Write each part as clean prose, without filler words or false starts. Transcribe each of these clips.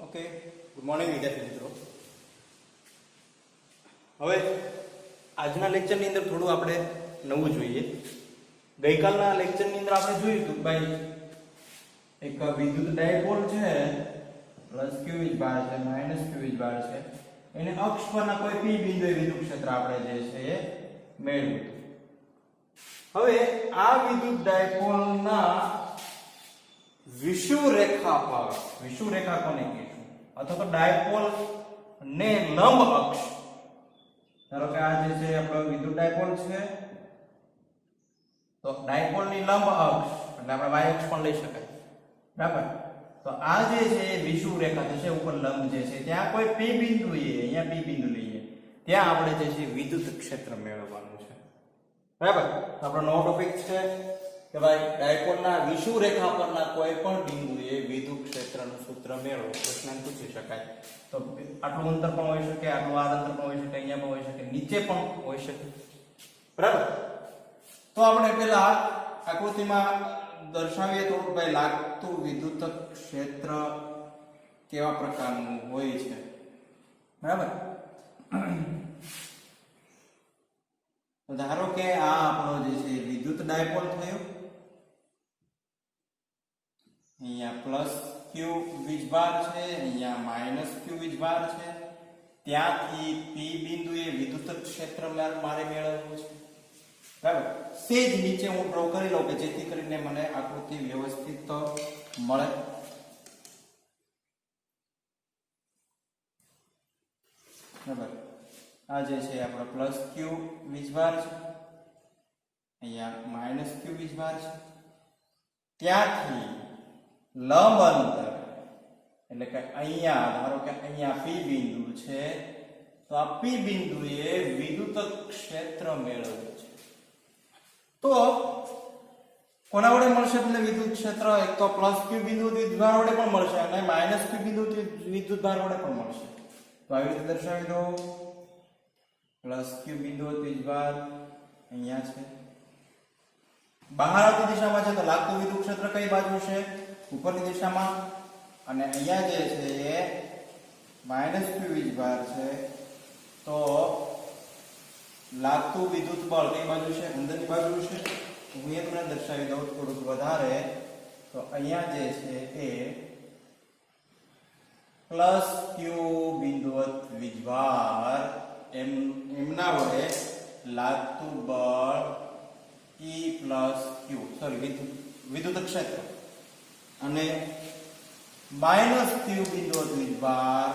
Okay, good morning વિદ્યાર્થી મિત્રો. હવે આજના લેક્ચરની અંદર થોડું આપણે નવું જોઈએ. ગઈકાલના લેક્ચરની અંદર આપણે જોયું હતું કે ભાઈ એક વિદ્યુત ડાયપોલ છે, પ્લસ q વીજભાર છે, માઈનસ q વીજભાર છે, એને અક્ષ પરના કોઈ p બિંદુએ વિદ્યુત ક્ષેત્ર આપણે જે છે એ મેળવ્યું. હવે આ વિદ્યુત ડાયપોલના વિષુવરેખા પર, વિષુવરેખા કોને કહીશું, અથવા તો ડાયપોલ ને લંબ અક્ષ, ધારો કે આ જે છે આપણો વિદ્યુત ડાયપોલ છે, તો ડાયપોલની લંબ અક્ષ એટલે આપણે y અક્ષ પણ લઈ શકાય, બરાબર. તો આ જે છે વિષુવરેખા છે ઉપર લંબ જે છે ત્યાં કોઈ p બિંદુએ, અહીંયા p બિંદુ લઈએ, ત્યાં આપણે જે છે વિદ્યુત ક્ષેત્ર મેળવવાનું છે, બરાબર. તો આપણો નવો ટોપિક છે કે ભાઈ ડાયપોલના વિષુવરેખા પરના કોઈ પણ બિંદુએ વિદ્યુત ક્ષેત્રનું સૂત્ર મેળવો, પ્રશ્ન પૂછી શકાય. તો આટલું અંતર પણ હોઈ શકે, આટલું આ અંતર પણ હોઈ શકે, અહીંયા પણ હોઈ શકે, નીચે પણ હોઈ શકે, બરાબર. તો આપણે પહેલા આકૃતિમાં દર્શાવીએ થોડું ભાઈ લાગતું વિદ્યુત ક્ષેત્ર કેવા પ્રકારનું હોય છે, બરાબર. ધારો કે આ આપણો જે છે વિદ્યુત ડાયપોલ થયો, અહીંયા પ્લસ q વીજભાર છે, અહીંયા માઈનસ q વીજભાર છે, ત્યાંથી p બિંદુએ વિદ્યુત ક્ષેત્ર મારે મેળવવું છે, બરાબર. સેજ નીચે હું ડ્રો કરી લઉં કે જેથી કરીને મને આકૃતિ વ્યવસ્થિત મળે. બરાબર. આ જે છે આપણો પ્લસ q વીજભાર છે, અહીંયા માઈનસ q વીજભાર છે, ત્યાંથી લંબ અંતર એટલે કે અહીંયા ધારો કે અહીંયા p બિંદુ છે, તો આ p બિંદુએ વિદ્યુત ક્ષેત્ર મેળવવું છે. તો કોના વડે મળશે એટલે વિદ્યુત ક્ષેત્ર? એક તો પ્લસ q બિંદુ વિદ્યુતભાર વડે પણ મળશે અને માઈનસ q બિંદુ વિદ્યુતભાર વડે પણ મળશે. તો આવી રીતે દર્શાવી દો. પ્લસ q બિંદુ વિદ્યુતભાર અહીંયા છે, બહાર આવતી દિશામાં છે, તો લાગતું વિદ્યુત ક્ષેત્ર કઈ બાજુ છે? ઉપરની દિશામાં. અને અહીંયા જે છે એ માઈનસ q વીજભાર છે, તો લાગતું વિદ્યુત બળ કઈ બાજુ છે? અંદરની બાજુ છે. હું એ તમને દર્શાવી દઉં થોડુંક વધારે. તો અહીંયા જે છે એ પ્લસ q બિંદુવત વીજભાર એમના વડે લાગતું બળ E પ્લસ q, સોરી વિદ્યુત ક્ષેત્ર, અને માઈનસ q બિંદુવત વીજભાર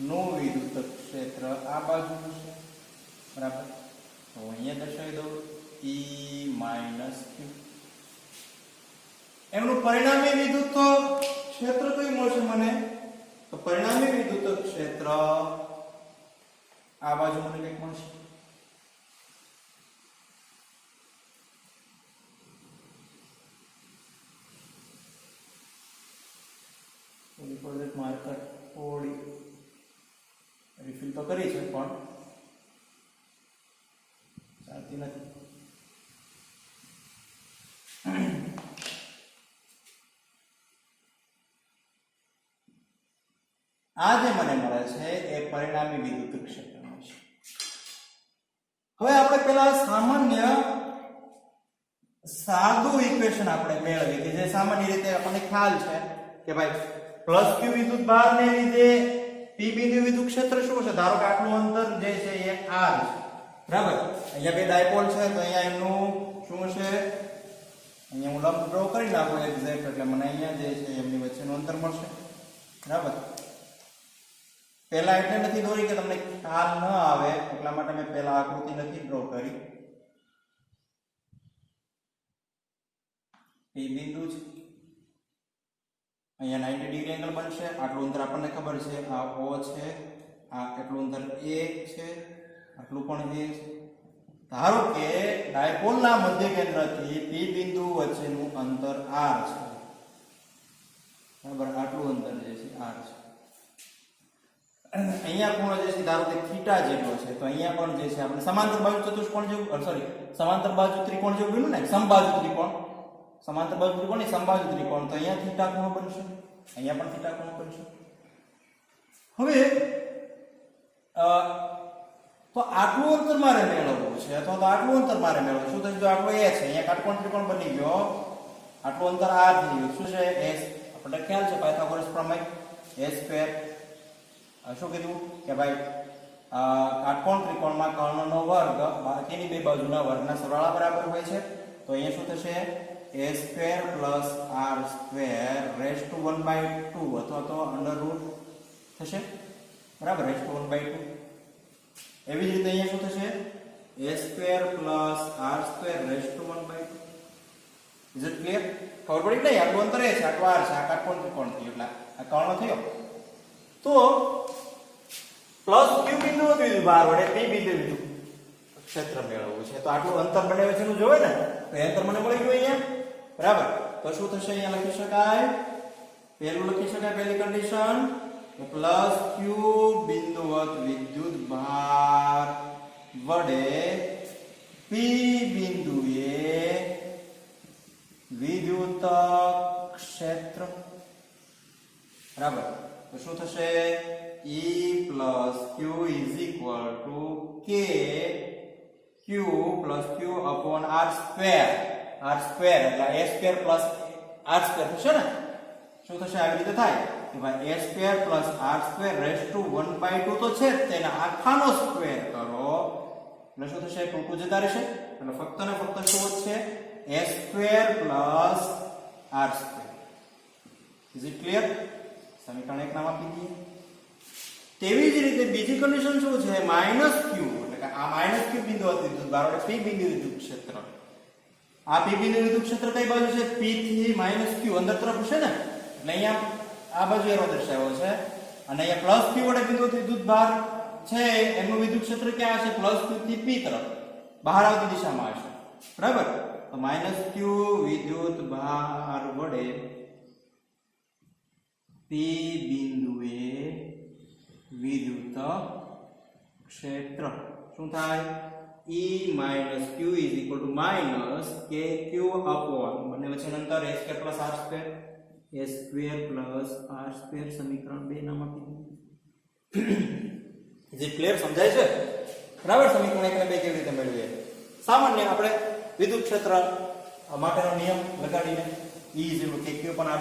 નું વિદ્યુત ક્ષેત્ર આ બાજુ છે, બરાબર. તો અહીંયા દર્શાવી દઉં E માઈનસ q. એમનું પરિણામી વિદ્યુત ક્ષેત્ર કયું મળશે મને? તો પરિણામી વિદ્યુત ક્ષેત્ર આ બાજુ મને કંઈક મળશે. પ્રોજેક્ટ માર્કર થોડી રિફિલ તો કરી છે પણ ચાલતી નથી. આ જે મને મળે છે એ પરિણામી વિદ્યુત ક્ષેત્ર છે. હવે આપણે પેલા સામાન્ય સાદું ઇક્વેશન આપણે મેળવી કે જે સામાન્ય રીતે આપણને ખ્યાલ છે કે ભાઈ પ્લસ q વિદ્યુતભાર ને લીધે p બિંદુ વિદ્યુત ક્ષેત્ર શું છે? ધારો કે આટલું અંતર જે છે એ r છે, બરાબર. અહીંયા બે ડાયપોલ છે, તો અહીંયા એમનું શું છે? અહીંયા હું લંબ ડ્રો કરી નાખું એક્ઝેક્ટ, એટલે મને અહીંયા જે છે એમની વચ્ચેનું અંતર મળશે, બરાબર. પહેલા એટલે નથી દોરી કે તમને ખ્યાલ ન આવે, એટલા માટે મેં પહેલા આકૃતિ નથી ડ્રો કરી. p બિંદુ છે, અહીંયા 90 ડિગ્રી એંગલ બનશે. આટલું અંતર આપણને ખબર છે, આ O છે, આ કેટલું અંતર A છે, આટલું પણ A છે. ધારો કે ડાયપોલના મધ્ય કેન્દ્રથી P બિંદુ વચ્ચેનું અંતર R છે, બરાબર. આટલું અંતર જે છે R છે. અહીંયા કોણ જે છે ધારો કે થીટા જેટલો છે, તો અહીંયા પણ જે છે આપણે સમાંતર બાજુ ચતુષ્કોણ જેવું, સોરી સમાંતર બાજુ ત્રિકોણ જેવું બન્યું ને, સમબાજુ ત્રિકોણ. समांतर बाजू त्रिकोण नहीं समबाजु त्रिकोण तो अहींया थीटा कोण बनशे अहींया पण थीटा कोण बनशे હવે તો આટલું અંતર મારે મેળવવું છે અથવા તો આટલું અંતર મારે મેળવવું શું થશે જો આટલો a છે અહીંયા કાટકોણ ત્રિકોણ બની ગયો આટલું અંતર r થઈ ગયું શું છે s આપણે ખ્યાલ છે પાયથાગોરસ પ્રમેય a² શું કીધું કે ભાઈ કાટકોણ ત્રિકોણમાં કર્ણનો વર્ગ બાકીની બે બાજુના વર્ગના સરવાળા બરાબર હોય છે તો અહીંયા શું થશે a² + r² 1/2 અથવા તો √ થશે બરાબર (1/2) એવી જ રીતે અહીંયા શું થશે a² + r² 1/2 is it clear ખબર પડી કે નહીં આટલું અંતર છે આટલું r છે આ કાટકોણ ત્રિકોણ થયો એટલે આ કર્ણ થયો તો પ્લસ q બિંદુ દ્વિભાર વડે p બિંદુ વિદ્યુત ક્ષેત્ર મેળવવું છે તો આટલું અંતર બને વચ્ચેનું જોવે ને તો એ અંતર મને મળી ગયું અહીંયા બરાબર તો શું થશે અહીંયા લખી શકાય પહેલું લખી શકાય પહેલી કન્ડિશન પ્લસ q બિંદુવત વિદ્યુત ભાર વડે p બિંદુએ વિદ્યુત ક્ષેત્ર બરાબર તો શું થશે E plus Q is equal to K Q plus Q upon R square એટલે A² plus R² થશે ને શું થશે આવી રીતે થાય કે ભાઈ A² plus R² raised to 1/2 તો છે જ તેના આખાનો સ્ક્વેર કરો એટલે શું થશે ટૂંકું જતા રહેશે એટલે ફક્ત ને ફક્ત શું વધશે A² plus R² is it clear સમીકરણ 1 નામ આપી દઈએ તેવી જ રીતે બીજી કન્ડિશન શું છે -q એટલે કે આ -q બિંદુ વિદ્યુત ભાર વડે p બિંદુ વિદ્યુત ક્ષેત્ર આ p બિંદુ વિદ્યુત ક્ષેત્ર કઈ બાજુ છે p થી -q અંદર તરફ છે ને એટલે અહીંયા આ બાજુ એરો દર્શાવ્યો છે અને અહીંયા +q વડે બિંદુ વિદ્યુત ભાર છે એનું વિદ્યુત ક્ષેત્ર ક્યાં હશે +q થી p તરફ બહાર આવતી દિશામાં હશે બરાબર તો -q વિદ્યુત ભાર વડે p બિંદુએ વિદ્યુત ક્ષેત્ર શું થાય E - q = -kq upon બંને વચ્ચેનું અંતર a² + r² સમીકરણ 2 નામ આપી દીધું જે ક્લિયર સમજાય છે બરાબર સમીકરણ 1 અને 2 કેવી રીતે મેળવીએ સામાન્ય આપણે વિદ્યુત ક્ષેત્ર માટેનો નિયમ લગાડીને E = kq upon r²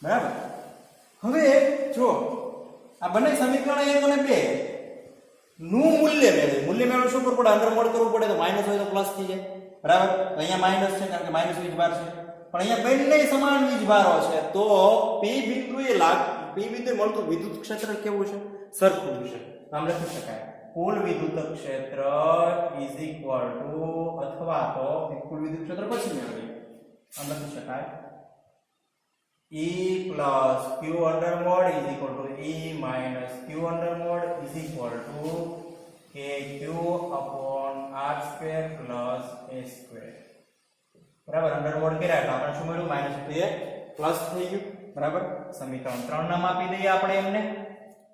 બરાબર હવે જો આ બંને સમીકરણ 1 અને 2 નું મૂલ્ય મેળવવું શું કરવું પડે અંડરમોડ કરવું પડે તો માઈનસ હોય તો પ્લસ થઈ જાય બરાબર તો અહીંયા માઈનસ છે કારણ કે માઈનસ વીજભાર છે પણ અહીંયા બંને સમાન વીજભારો છે તો p બિંદુએ મળતું વિદ્યુત ક્ષેત્ર કેવું છે સરખું છે આમ લખી શકાય કુલ વિદ્યુત ક્ષેત્ર = અથવા તો કુલ વિદ્યુત ક્ષેત્ર પછી મેળવીએ આમ લખી શકાય E plus Q under mod is equal to E minus Q under mod is equal to KQ upon R square plus A square બરાબર અંડર મોડ કર્યા એટલે આપણે શું મળ્યું માઈનસ એટલે પ્લસ થઈ ગયું બરાબર સમીકરણ 3 નામ આપી દઈએ આપણે એમને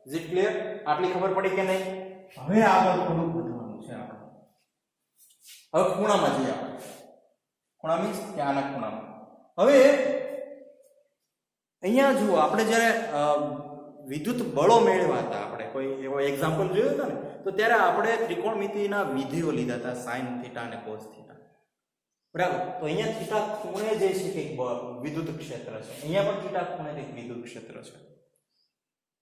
ઇઝ ઇટ ક્લિયર આટલી ખબર પડી કે નહીં હવે આગળ થોડું વધવાનું છે આપણે હવે ખૂણામાં જઈએ આપણે ખૂણા મીન્સ કે આના ખૂણામાં હવે અહીંયા જુઓ આપણે જ્યારે વિદ્યુત બળો મેળવ્યા હતા આપણે કોઈ એવો એક્ઝામ્પલ જોયો હતો ને તો ત્યારે આપણે ત્રિકોણમિતિના વિધિઓ લીધા હતા sin θ અને cos θ બરાબર તો અહીંયા થીટા ખૂણે જે છે કે વિદ્યુત ક્ષેત્ર છે અહીંયા પણ થીટા ખૂણે એક વિદ્યુત ક્ષેત્ર છે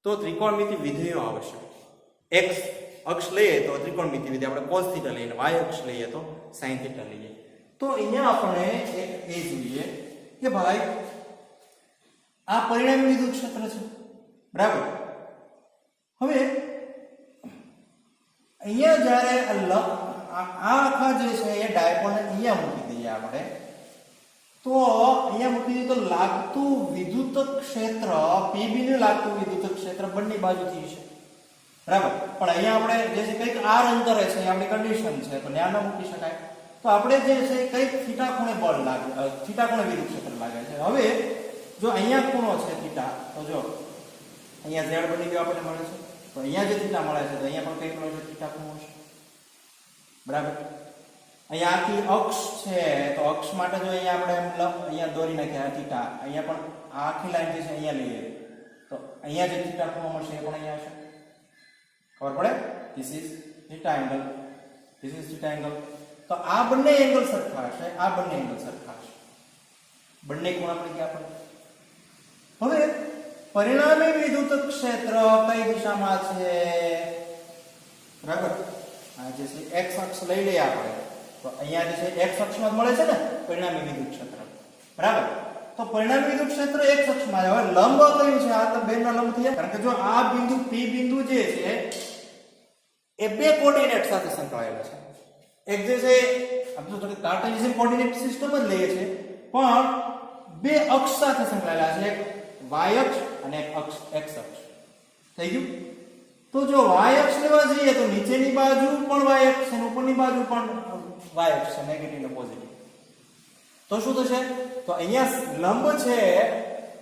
તો ત્રિકોણમિતિ વિધેયો આવશે x અક્ષ લઈએ તો ત્રિકોણમિતિ વિધેય આપણે cos θ લઈએ y અક્ષ લઈએ તો sin θ લઈએ તો અહીંયા આપણે એક એ જોઈએ કે ભાઈ આ પરિણામી વિદ્યુત ક્ષેત્ર છે બરાબર હવે અહીંયા જ્યારે આ આખા જે છે એ ડાયપોલને અહીંયા મૂકી દઈએ આપણે તો અહીંયા મૂકી દઈએ તો લાગતું વિદ્યુત ક્ષેત્ર p બિંદુએ લાગતું વિદ્યુત ક્ષેત્ર બંને બાજુથી છે બરાબર પણ અહીંયા આપણે જે છે કંઈક r અંતરે છે આપણી કન્ડિશન છે તો ત્યાં ન મૂકી શકાય તો આપણે જે છે કંઈક થીટા ખૂણે બળ લાગે થીટા ખૂણે વિદ્યુત ક્ષેત્ર લાગે છે હવે જો અહીંયા ખૂણો છે થીટા તો જો અહીંયા z બની ગયો આપણને મળે છે તો અહીંયા જે થીટા મળે છે તો અહીંયા પણ કઈ ખૂણો છે થીટા ખૂણો છે બરાબર અહીંયા આખી અક્ષ છે તો અક્ષ માટે જો અહીંયા આપણે એમ અહીંયા દોરી નાખ્યા થીટા, અહીંયા પણ આ આખી લાઈન જે છે અહીંયા લઈએ તો અહીંયા જે થીટા ખૂણો મળશે એ પણ અહીંયા હશે. ખબર પડે? This is theta angle, this is theta angle. તો આ બંને એંગલ સરખા હશે, આ બંને એંગલ સરખા હશે, બંને ખૂણા મળી ગયા આપણે. હવે પરિણામી વિદ્યુત ક્ષેત્ર કઈ દિશામાં છે? બરાબર, આ જે છે x અક્ષ લઈ લઈએ આપણે તો અહીંયા જે છે x અક્ષમાં જ મળે છે ને પરિણામી વિદ્યુત ક્ષેત્ર. બરાબર, તો પરિણામી વિદ્યુત ક્ષેત્ર x અક્ષમાં. હવે લંબ કયું છે? આ તો બેના લંબ થયા, કારણ કે જો આ બિંદુ P બિંદુ જે છે એ બે કોઓર્ડિનેટ સાથે સંકળાયેલા છે. એક જે છે આપણે તો કાર્ટેશિયન કોઓર્ડિનેટ સિસ્ટમ જ લઈએ છે, પણ બે અક્ષ સાથે સંકળાયેલા છે, એક y અક્ષ અને એક અક્ષ x અક્ષ. થઈ ગયું? તો જો y અક્ષ લેવા જઈએ તો નીચેની બાજુ પણ y અક્ષ છે, ઉપરની બાજુ પણ y અક્ષ છે, નેગેટિવ ને પોઝિટિવ. તો શું થશે? તો અહીંયા લંબ છે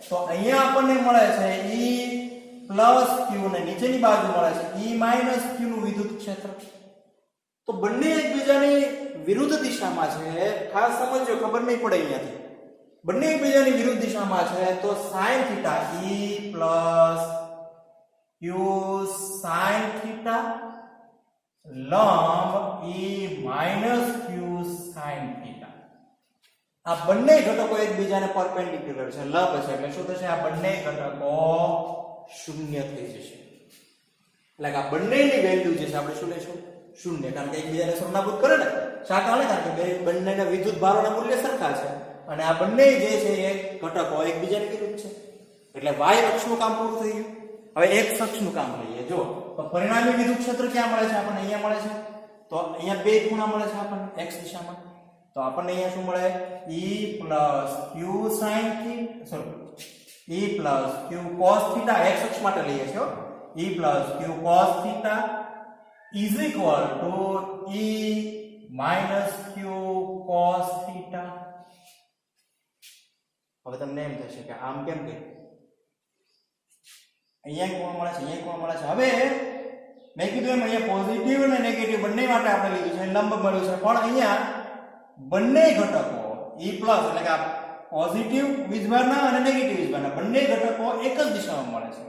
તો અહીંયા આપણને મળે છે E q ને નીચેની બાજુ મળે છે E q નું વિદ્યુત ક્ષેત્ર. તો બંને એકબીજાની વિરુદ્ધ દિશામાં છે. ખાસ સમજો, ખબર નહીં પડે અહીંયાથી. બંને એકબીજાની વિરુદ્ધ દિશામાં છે તો sin θ E q sin θ લંબ E q sin θ. આ બંને ઘટકો એકબીજાને પરપેન્ડિક્યુલર છે, લંબ છે, એટલે શું થશે? આ બંને ઘટકો શૂન્ય થઈ જશે. એટલે કે આ બંનેની વેલ્યુ જે છે આપણે શું લેશું? શૂન્ય, કારણ કે એકબીજાને સરખામણી કરે ને. શા કારણે? કારણ કે બંનેના વિદ્યુત ભારોના મૂલ્ય સરખા છે અને આ બંને જે છે એ ઘટકો એકબીજાની વિરુદ્ધ છે. એટલે y અક્ષનું કામ પૂરું થઈ ગયું. હવે x અક્ષનું કામ લઈએ. જો તો પરિણામી વિદ્યુત ક્ષેત્ર ક્યાં મળે છે? આપણને અહીંયા મળે છે. તો અહીંયા બે ખૂણા મળે છે આપણને x દિશામાં. તો આપણને અહીંયા શું મળે? E q sin θ, sorry E q cos θ. x અક્ષ માટે લઈએ છીએ. E q cos θ is equal to E q cos θ. હવે તમને એમ થશે કે આમ કેમ કે અહીંયા કોણ મળે છે, અહીંયા કોણ મળે છે. હવે મેં કીધું એમ અહીંયા પોઝિટિવ અને નેગેટિવ બંને માટે આપણે લીધું છે, લંબ મળ્યું છે, પણ અહીંયા બંને ઘટકો E પ્લસ એટલે કે આ પોઝિટિવ વીજભારના અને નેગેટિવ વીજભારના બંને ઘટકો એક જ દિશામાં મળે છે.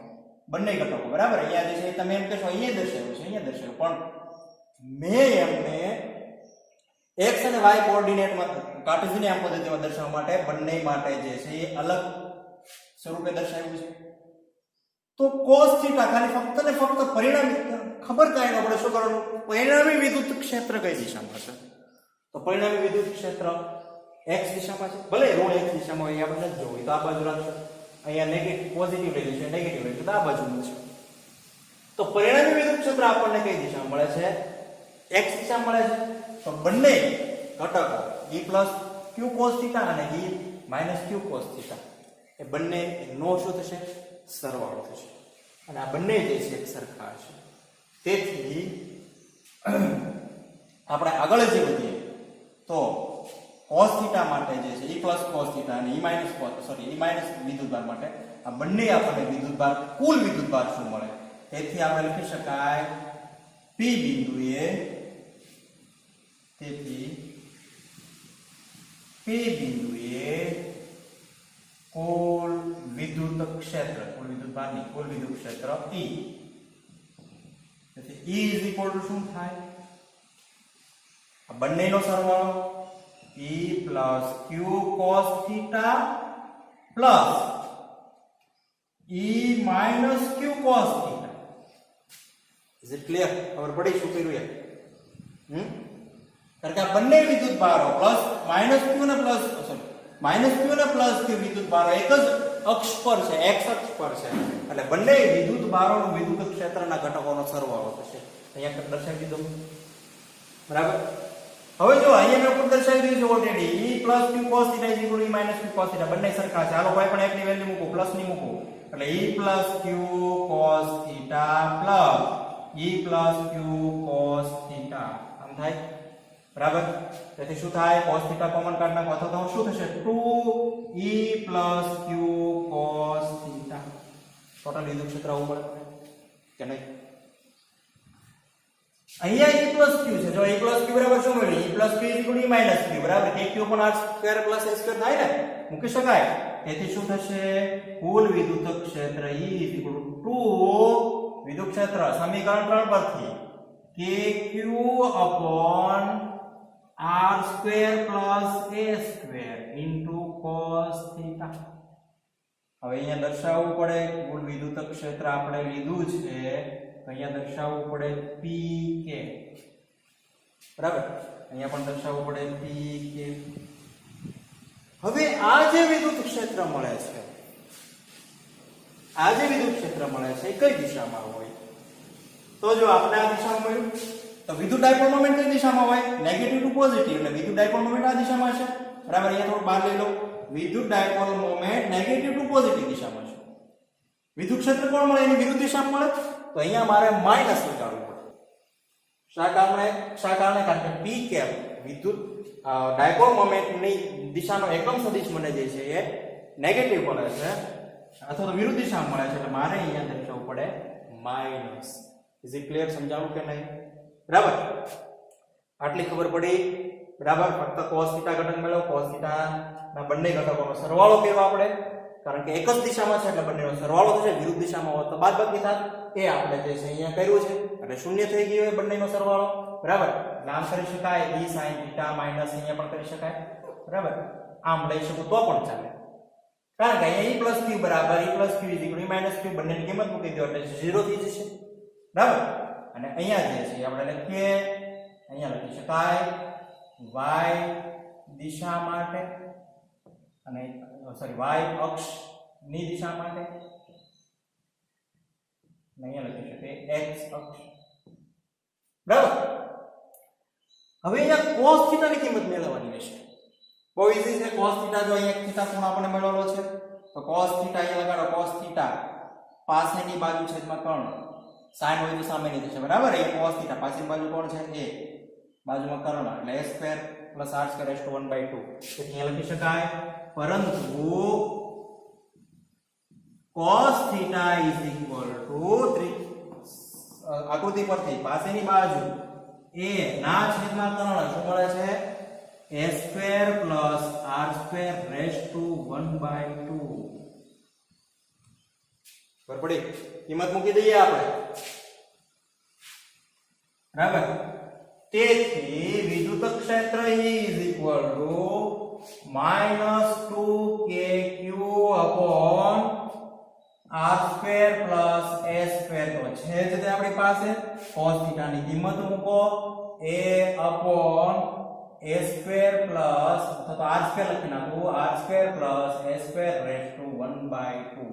બંને ઘટકો બરાબર. અહીંયા જે છે તમે એમ કહેશો અહીંયા દર્શાવ્યું છે, અહીંયા દર્શાવ્યું, પણ મેં એમને x અને y કોઓર્ડિનેટમાં કાર્ટેશિયન પદ્ધતિમાં દર્શાવવા માટે બંને માટે જે છે એ અલગ સ્વરૂપે દર્શાવ્યું છે. તો cos θ ખાલી ફક્ત ને ફક્ત પરિણામી, ખબર કાંઈ ન પડે, શું કરવાનું? પરિણામી વિદ્યુત ક્ષેત્ર કઈ દિશામાં છે? તો પરિણામી વિદ્યુત ક્ષેત્ર x દિશામાં છે. ભલે ઋણ x દિશામાં હોય, આપણે નથી જોવું તો આ બાજુ રાખશું. અહીંયા નેગેટિવ પોઝિટિવ લઈ લઈશું, નેગેટિવ લઈશું તો આ બાજુ મળશે. તો પરિણામી વિદ્યુત ક્ષેત્ર આપણને કઈ દિશામાં મળે છે? x દિશામાં મળે છે. તો બંને ઘટકો E q cos θ અને E q cos θ એ બંને નો શું થશે? સરવાળો થશે. અને આ બંને જે છે એક સરખા છે. તેથી આપણે આગળ જે વધીએ તો cos θ માટે જે છે E cos θ અને E વિદ્યુતભાર માટે આ બંને આપણને વિદ્યુતભાર, કુલ વિદ્યુતભાર શું મળે? તેથી આપણે લખી શકાય P બિંદુએ, તેથી P બિંદુએ કુલ વિદ્યુત ક્ષેત્ર, કુલ વિદ્યુતભારની કુલ વિદ્યુત ક્ષેત્ર E. તેથી E ઇઝ ઇક્વલ ટુ શું થાય? આ બંનેનો સરવાળો E q cos θ plus E q cos θ. Is it clear? ખબર પડી શું કર્યું એ? કારણ કે આ બંને વિદ્યુત ભારો પ્લસ q ને પ્લસ q વિદ્યુત ભારો એક જ અક્ષ પર છે, x અક્ષ પર છે, એટલે બંને વિદ્યુત ભારોનું વિદ્યુત ક્ષેત્રના ઘટકોનો સરવાળો થશે. અહીંયા દર્શાવી દીધો બરાબર. હવે જો અહીંયા મેં ઉપર દર્શાવી દીધું છે already E q cos θ E q cos θ બંને સરખા છે. હાલો કોઈ પણ એકની વેલ્યુ મૂકો, પ્લસ ની મૂકો, એટલે E q cos θ plus E q cos θ આમ થાય બરાબર. તેથી શું થાય? cos θ કોમન કાઢ નાખો અથવા તો શું થશે? 2E q cos θ. ટોટલ વિદ્યુત ક્ષેત્ર આવું મળે કે નહીં? અહીંયા e plus q છે. જો e plus q બરાબર શું મળ્યું? e plus q = e minus q બરાબર. કે q પણ r² plus a² થાય ને, મૂકી શકાય. તેથી શું થશે? કુલ વિદ્યુત ક્ષેત્ર E = 2 વિદ્યુત ક્ષેત્ર સમીકરણ 3 પરથી kq upon r² plus a² into cos theta. હવે અહીંયા દર્શાવવું પડે કુલ વિદ્યુત ક્ષેત્ર આપણે લીધું છે, તો અહીંયા દર્શાવવું પડે pk બરાબર. અહીંયા પણ દર્શાવવું પડે pk. હવે આ જે વિદ્યુત ક્ષેત્ર મળે છે, આ જે વિદ્યુત ક્ષેત્ર મળે છે એ કઈ દિશામાં હોય? તો જો આપણે આ દિશામાં મળ્યું તો વિદ્યુત ડાયપોલ મોમેન્ટ કઈ દિશામાં હોય? Negative to positive. એટલે વિદ્યુત ડાયપોલ મોમેન્ટ આ દિશામાં છે બરાબર. અહીંયા થોડું બહાર લઈ લો. વિદ્યુત dipole moment negative to positive દિશામાં છે. વિદ્યુત ક્ષેત્ર કોણ મળે? એની વિરુદ્ધ દિશામાં મળે. તો અહીંયા મારે માઈનસ લગાડવું પડે. શા કારણે? કારણ કે p કેપ વિદ્યુત ડાયપોલ મોમેન્ટની દિશાનો એકમ સદિશ મને જે છે એ નેગેટિવ મળે છે અથવા તો વિરુદ્ધ દિશામાં મળે છે. એટલે મારે અહીંયા દર્શાવવું પડે માઈનસ. Is it clear? સમજાણું કે નહીં? બરાબર. આટલી ખબર પડી બરાબર. ફક્ત cos θ ઘટક મેળવો. cos θ ના બંને ઘટકોનો સરવાળો કરવો આપણે, કારણ કે એક જ દિશામાં છે એટલે બંનેનો સરવાળો થશે. વિરુદ્ધ દિશામાં હોત તો બાદબાકી થાત. એ આપણે જે છે અહીંયા કર્યું છે એટલે શૂન્ય થઈ ગયું એ બંનેનો સરવાળો બરાબર. આમ કરી શકાય e sin θ માઈનસ અહીંયા પણ કરી શકાય બરાબર. આમ લઈ શકું તો પણ ચાલે, કારણ કે અહીંયા e plus q બરાબર e plus q = e minus q બંનેની કિંમત મૂકી દો એટલે 0 થઈ જશે બરાબર. અને અહીંયા જે છે આપણે લખીએ, અહીંયા લખી શકાય y દિશા માટે અને સોરી y અક્ષ ની દિશા માટે, અહીંયા લખી શકીએ x અક્ષ બરાબર. હવે અહીંયા cos θ ની કિંમત મેળવવાની રહેશે. બહુ ઈઝી છે. cos θ જો અહીંયા θ ખૂણો આપણને મળેલો છે તો cos θ અહીંયા લગાડો. cos θ પાસેની બાજુ છેદમાં કર્ણ, sin હોય તો સામેની દિશા બરાબર. અહીંયા cos θ પાસેની બાજુ કોણ છે? a, બાજુમાં કર્ણ એટલે a² plus r² = 1/2. તેથી અહીંયા લખી શકાય પરંતુ cos θ = 3 આકૃતિ પરથી પાસેની બાજુ a ના છેદમાં કર્ણ શું મળે છે? a² plus r² = 1/2. બરાબર પડી? કિંમત મૂકી દઈએ આપણે બરાબર. તેથી વિદ્યુત ક્ષેત્ર E = -2kq upon r² plus a² તો છે જ તે આપણી પાસે. cos θ ની કિંમત મૂકો a upon a² plus અથવા તો r² લખી નાખો. r² plus a² = 1/2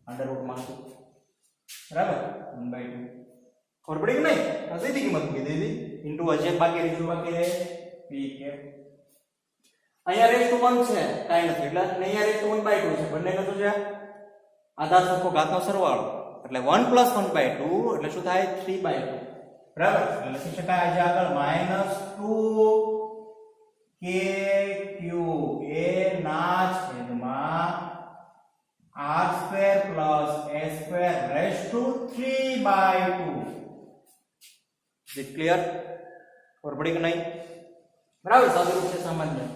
અંડર રૂટમાં બરાબર 1/2. ખબર પડી કે નહીં? આ સીધી કિંમત મૂકી દીધી ઇન્ટુ હજી બાકી રીજુ બાકી રહે pk. અહીંયા રેસ્ટ 1 છે કાઈ નથી એટલે અહીંયા રેસ્ટ 1/2 છે. બંનેનો શું છે? આધાર સરખો ઘાતનો સરવાળો એટલે 1 + 1/2 એટલે શું થાય? 3/2 બરાબર. એટલે લખી શકાય આજે આગળ -2kq a ના છેદમાં r² plus a² = 3/2. Is it clear? ખબર પડી કે નહીં? બરાબર. સાદું રૂપ છે સામાન્ય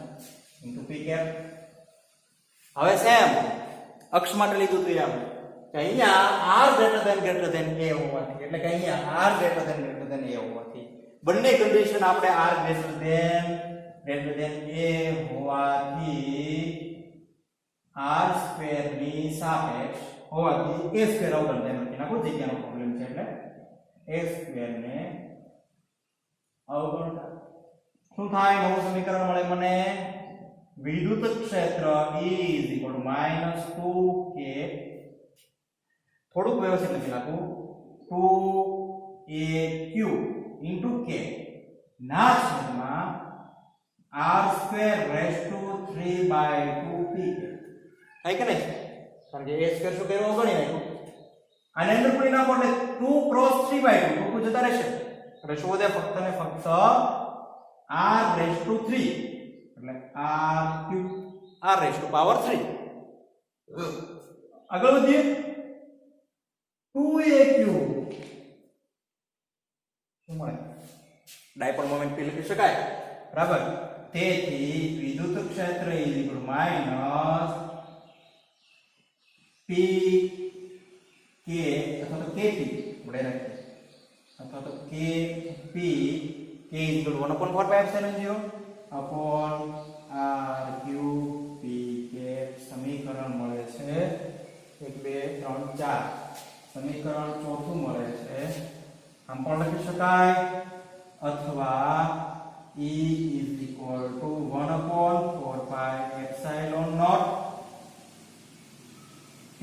ઇન્ટુ p કેપ. હવે સેમ અક્ષ માટે લીધું હતું આપણે કે અહીંયા r greater than a હોવાથી, એટલે કે અહીંયા r greater than a હોવાથી બંને કન્ડિશન આપણે r greater than a હોવાથી r² ની સાપેક્ષ હોવાથી a² અવગણ થાય નથી ના. કોઈ જગ્યાનો પ્રોબ્લેમ છે એટલે a² ને અવગણ શું થાય? નવું સમીકરણ મળે મને. વિદ્યુત ક્ષેત્ર E = -2k થોડુંક વ્યવસ્થિત લખી નાખું 2aq * k ના છેદમાં r² = 3/2pk. થાય કે નહીં? કારણ કે a² શું કર્યું? ગણી નાખ્યું. આને અંદર પૂરી નાખો એટલે 2 × 3/2 ટૂંકું જતા રહેશે એટલે શું વધે? ફક્ત ને ફક્ત r³ એટલે r³ આગળ વધીએ. 2aq શું મળે? ડાયપોલ મોમેન્ટ P લખી શકાય, બરાબર. તેથી વિદ્યુત ક્ષેત્ર માઇનસ P K અથવા તો KP વડે રાખીએ, અથવા તો KP K = 1/4πε0 upon R Q P K સમીકરણ મળે છે 1 2 3 4. સમીકરણ ચોથું મળે છે, આમ પણ લખી શકાય, અથવા E = 1/4πε0 P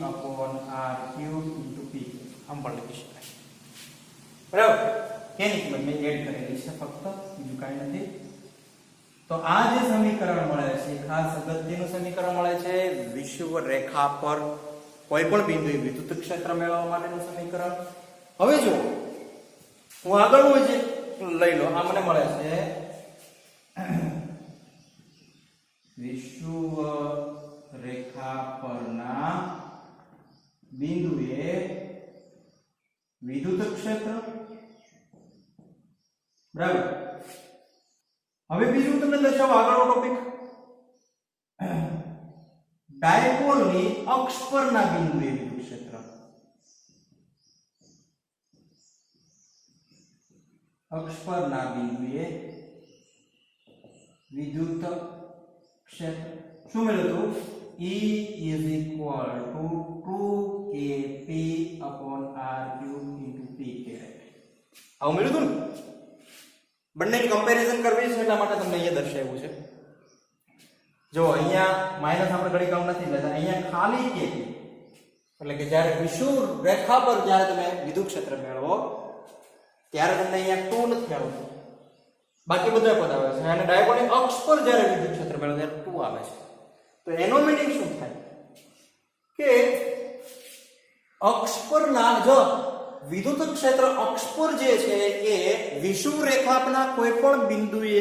upon R cube into P આમ પણ લખી શકાય, બરાબર. કેની કિંમત મેં એડ કરેલી છે ફક્ત, બીજું કાંઈ નથી. તો આ જે સમીકરણ મળે છે ખાસ અગત્યનું સમીકરણ મળે છે વિષુવ રેખા પર કોઈ પણ બિંદુએ વિદ્યુત ક્ષેત્ર મેળવવા માટેનું સમીકરણ. હવે જો હું આગળનું જે લઈ લો, આ મને મળે છે વિષુવ રેખા પરના બિંદુએ વિદ્યુત ક્ષેત્ર, બરાબર. હવે બીજું તમને દર્શાવો આગળનો ટોપિક, ડાયપોલની અક્ષ પરના બિંદુએ વિદ્યુત ક્ષેત્ર. અક્ષ પરના બિંદુએ વિદ્યુત ક્ષેત્ર શું મેળવ્યું? E is equal to 2kp upon r cube into p caret. આવું મેળવ્યું ને? બંનેની કમ્પેરિઝન કરવી છે એટલા માટે તમને અહીંયા દર્શાવ્યું છે. જો અહીંયા માઈનસ આપણે ઘડી કાઉન્ટ નથી લેતા, અહીંયા ખાલી kp, એટલે કે જ્યારે વિષુવ રેખા પર જ્યારે તમે વિદ્યુત ક્ષેત્ર મેળવો ત્યારે તમને અહીંયા 2 નથી આવતું, બાકી બધા પદ આવે છે. અને ડાયપોલની અક્ષ પર જ્યારે વિદ્યુત ક્ષેત્ર મેળવો ત્યારે 2 આવે છે. તો એનો મીનિંગ શું થાય કે અક્ષ પરના જો વિદ્યુત ક્ષેત્ર અક્ષ પર જે છે એ વિષુવ રેખા પરના કોઈ પણ બિંદુએ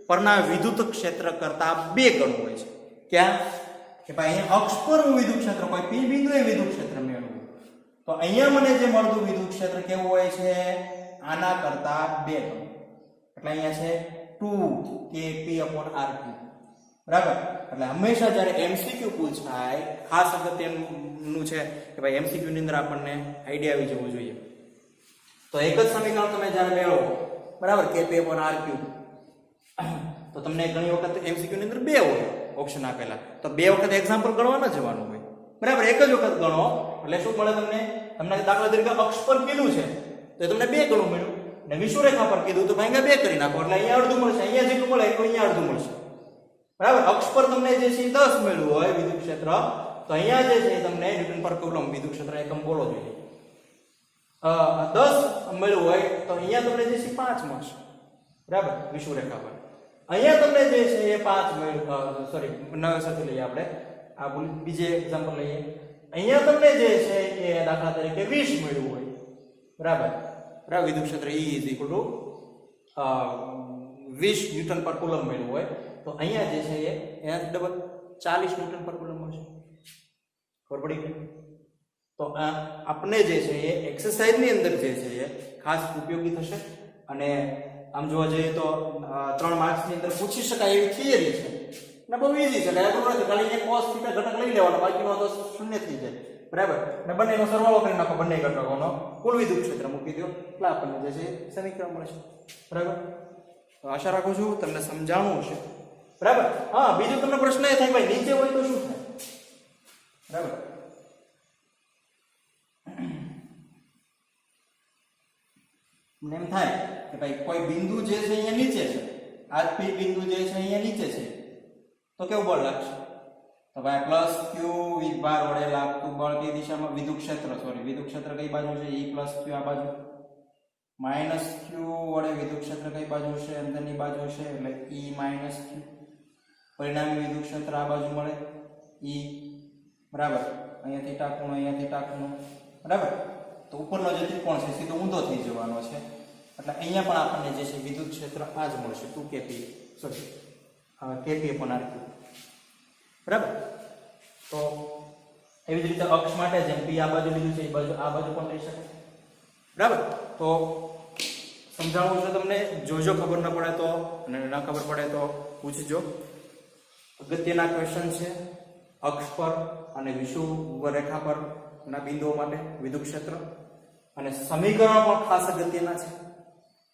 પરના વિદ્યુત ક્ષેત્ર કરતા 2 ગણું હોય છે. ક્યાં? કે ભાઈ અહીંયા અક્ષ પર હું વિદ્યુત ક્ષેત્ર કોઈ P બિંદુએ વિદ્યુત ક્ષેત્ર મેળવું તો અહીંયા મને જે મળતું વિદ્યુત ક્ષેત્ર કેવું હોય છે? આના કરતા 2 ગણું. એટલે અહીંયા છે 2kp/r3, બરાબર. એટલે હંમેશા જ્યારે MCQ પૂછાય ખાસ અગત્યનું છે કે ભાઈ MCQ ની અંદર આપણને આઈડિયા આવી જવો જોઈએ. તો એક જ સમીકરણ તમે જ્યારે મેળવો, બરાબર, kp/r3, તો તમને ઘણી વખત MCQ ની અંદર 2 હોય ઓપ્શન આપેલા, તો 2 વખત એક્ઝામ્પલ ગણવા ન જવાનું હોય, બરાબર. એક જ વખત ગણો એટલે શું મળે તમને? દાખલા તરીકે અક્ષ પર કીધું છે તો તમને 2 ગણું મળ્યું, ને વિષુવ રેખા પર કીધું તો ભાંગા 2 કરી નાખો એટલે અહીંયા અડધું મળશે, અહીંયા જેટલું મળે એટલું અહીંયા અડધું મળશે, બરાબર. અક્ષ પર તમને જે છે 10 મળ્યું હોય વિદ્યુત ક્ષેત્ર, તો અહીંયા જે છે તમને ન્યૂટન પર કુલમ વિદ્યુત ક્ષેત્ર એકમ બોલો જોઈએ. 10 મળ્યું હોય તો અહીંયા તમને જે છે 5 મળશે, બરાબર, વિષુવ રેખા પર. અહીંયા તમને જે છે એ 5 મળ્યું, સોરી નવા સાથે લઈએ આપણે, આ બીજે એક્ઝામ્પલ લઈએ. અહીંયા તમને જે છે એ દાખલા તરીકે 20 મળ્યું હોય, બરાબર, વિદ્યુત ક્ષેત્ર E = 20 ન્યૂટન પર કુલમ મળ્યું હોય, તો અહીંયા જે છે એનાથી ડબલ 40 ન્યૂટન પર કુલમ મળશે. ખબર પડી ગઈ? તો આપણે જે છે એ એક્સરસાઇઝ ની અંદર જે છે એ ખાસ ઉપયોગી થશે. અને આમ જોવા જઈએ તો 3 માર્ક્સ ની અંદર પૂછી શકાય એવી થિયરી છે ને બહુ ઈઝી છે. એટલે નથી ખાલી એક cos θ ઘટક લઈ લેવાનો, બાકીનો તો શૂન્ય થઈ જાય, બરાબર. ને બંનેનો સરવાળો કરી નાખો, બંને ઘટકોનો કુલ વિદ્યુત ક્ષેત્ર મૂકી દો એટલે આપણને જે છે સમીકરણ મળશે, બરાબર. તો આશા રાખું છું તમને સમજાણું હશે, બરાબર. હા, બીજો તમને પ્રશ્ન એ થાય ભાઈ નીચે હોય તો શું થાય, બરાબર. મને એમ થાય કે ભાઈ કોઈ બિંદુ જે છે અહીંયા નીચે છે, આ P બિંદુ જે છે અહીંયા નીચે છે, તો કેવું બળ લાગશે? તો ભાઈ પ્લસ q વિભાર વડે લાગતું બળ કઈ દિશામાં? વિદ્યુત ક્ષેત્ર, સોરી વિદ્યુત ક્ષેત્ર કઈ બાજુ છે? E + q આ બાજુ. માઈનસ q વડે વિદ્યુત ક્ષેત્ર કઈ બાજુ છે? અંદરની બાજુ છે, એટલે E - q. પરિણામી વિદ્યુત ક્ષેત્ર આ બાજુ મળે E, બરાબર. અહીંયા θ ખૂણો, અહીંયા θ ખૂણો, બરાબર. તો ઉપરનો જે ત્રિકોણ છે સીધો ઊંધો થઈ જવાનો છે, એટલે અહીંયા પણ આપણને જે છે વિદ્યુત ક્ષેત્ર આ જ મળશે, 2kp, સોરી kp/r3, બરાબર. તો એવી જ રીતે અક્ષ માટે જેમ P આ બાજુ લીધું છે એ બાજુ આ બાજુ પણ લઈ શકાય, બરાબર. તો સમજાવું છું તમને, જોજો, ખબર ન પડે તો અને ન ખબર પડે તો પૂછજો. અગત્યના ક્વેશ્ચન છે અક્ષ પર અને વિષુવવૃત્ત રેખા પર ના બિંદુઓ માટે વિદ્યુત ક્ષેત્ર, અને સમીકરણ પણ ખાસ અગત્યના છે.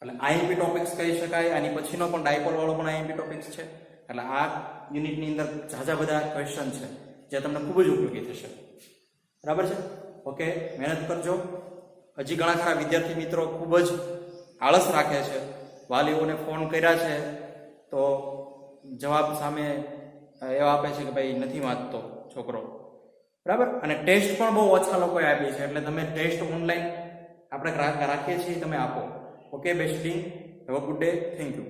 એટલે આઈએમપી ટોપિક્સ કહી શકાય. આની પછીનો પણ ડાયપોલ વાળો પણ આઈએમપી ટોપિક્સ છે. એટલે આ યુનિટની અંદર ઝાઝા બધા ક્વેશ્ચન છે જે તમને ખૂબ જ ઉપયોગી થશે. બરાબર છે? ઓકે, મહેનત કરજો. હજી ઘણા ખરા વિદ્યાર્થી મિત્રો ખૂબ જ આળસ રાખે છે, વાલીઓને ફોન કર્યા છે તો જવાબ સામે એવા આપે છે કે ભાઈ નથી વાંચતો છોકરો. બરાબર? અને ટેસ્ટ પણ બહુ ઓછા લોકોએ આપી છે. એટલે તમે ટેસ્ટ ઓનલાઈન આપણે રાખીએ છીએ, તમે આપો. Okay, best have a good day. Thank you.